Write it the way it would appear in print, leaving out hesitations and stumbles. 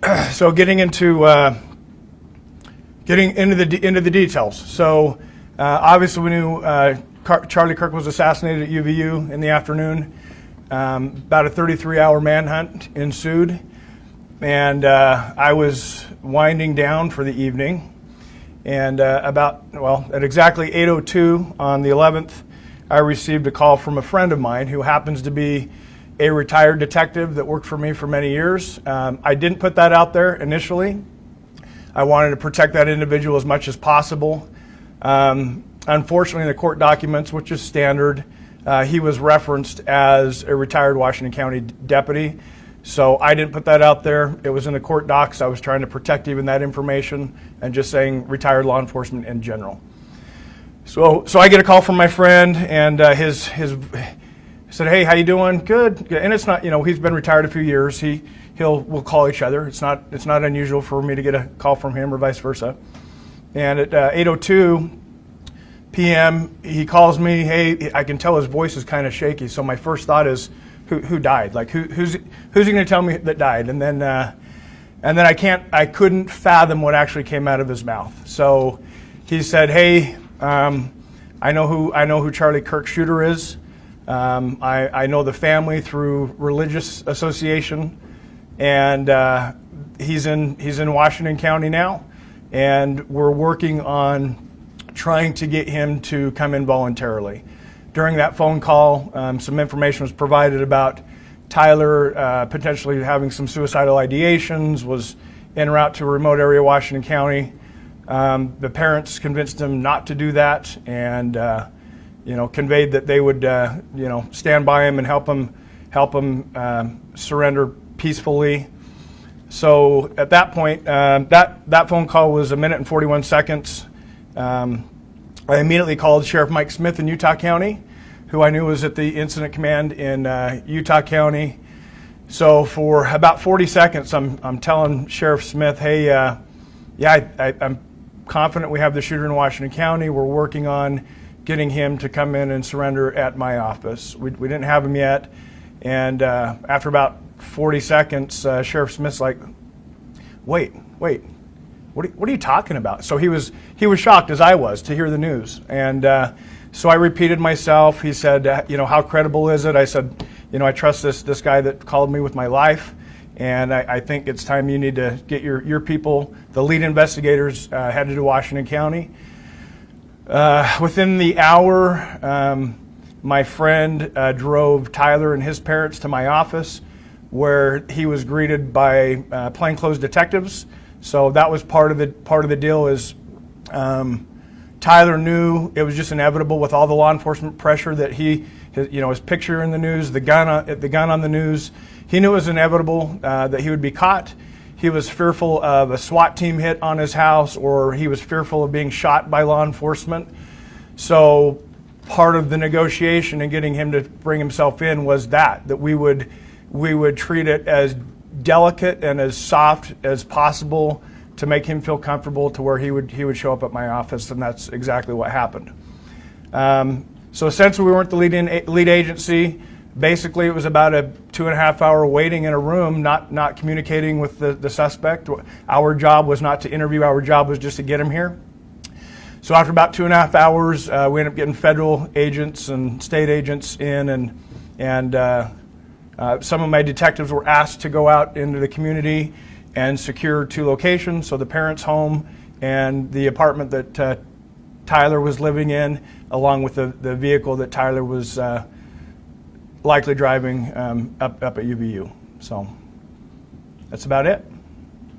So getting into the details. So obviously we knew Charlie Kirk was assassinated at UVU in the afternoon. About a 33-hour manhunt ensued, and I was winding down for the evening. And at exactly 8:02 on the 11th, I received a call from a friend of mine who happens to be a retired detective that worked for me for many years. I didn't put that out there initially. I wanted to protect that individual as much as possible. Unfortunately, in the court documents, which is standard, he was referenced as a retired Washington County deputy. So I didn't put that out there. It was in the court docs. I was trying to protect even that information and just saying retired law enforcement in general. So I get a call from my friend, and his said, "Hey, how you doing?" Good. And it's not, he's been retired a few years. We'll call each other. It's not unusual for me to get a call from him or vice versa. And at 8:02 p.m. he calls me. Hey, I can tell his voice is kind of shaky. So my first thought is, who died? Like who's he going to tell me that died? And then I couldn't fathom what actually came out of his mouth. So he said, "Hey, I know who Charlie Kirk shooter is. I know the family through religious association, and he's in Washington County now, and we're working on trying to get him to come in voluntarily." During that phone call, some information was provided about Tyler potentially having some suicidal ideations, was en route to a remote area of Washington County. The parents convinced him not to do that, and conveyed that they would stand by him and help him surrender peacefully. So at that point, that phone call was 1 minute and 41 seconds. I immediately called Sheriff Mike Smith in Utah County, who I knew was at the incident command in Utah County. So for about 40 seconds, I'm telling Sheriff Smith, "Hey, I'm confident we have the shooter in Washington County. We're working on getting him to come in and surrender at my office." We didn't have him yet, and after about 40 seconds, Sheriff Smith's like, "Wait, what are you talking about?" So he was shocked, as I was, to hear the news, and so I repeated myself. He said, "How credible is it?" I said, "I trust this guy that called me with my life, and I think it's time you need to get your people, the lead investigators, headed to Washington County." Within the hour, my friend drove Tyler and his parents to my office, where he was greeted by plainclothes detectives. So that was part of the deal. Is Tyler knew it was just inevitable with all the law enforcement pressure that his picture in the news, the gun on the news. He knew it was inevitable that he would be caught. He was fearful of a SWAT team hit on his house, or he was fearful of being shot by law enforcement. So part of the negotiation and getting him to bring himself in was that we would treat it as delicate and as soft as possible to make him feel comfortable to where he would show up at my office, and that's exactly what happened. So essentially, we weren't the lead agency. Basically, it was about a 2.5 hour waiting in a room, not communicating with the suspect. Our job was not to interview. Our job was just to get him here. So after about 2.5 hours, we ended up getting federal agents and state agents in, and some of my detectives were asked to go out into the community and secure 2 locations, so the parents' home and the apartment that Tyler was living in, along with the vehicle that Tyler was likely driving up at UVU. So that's about it.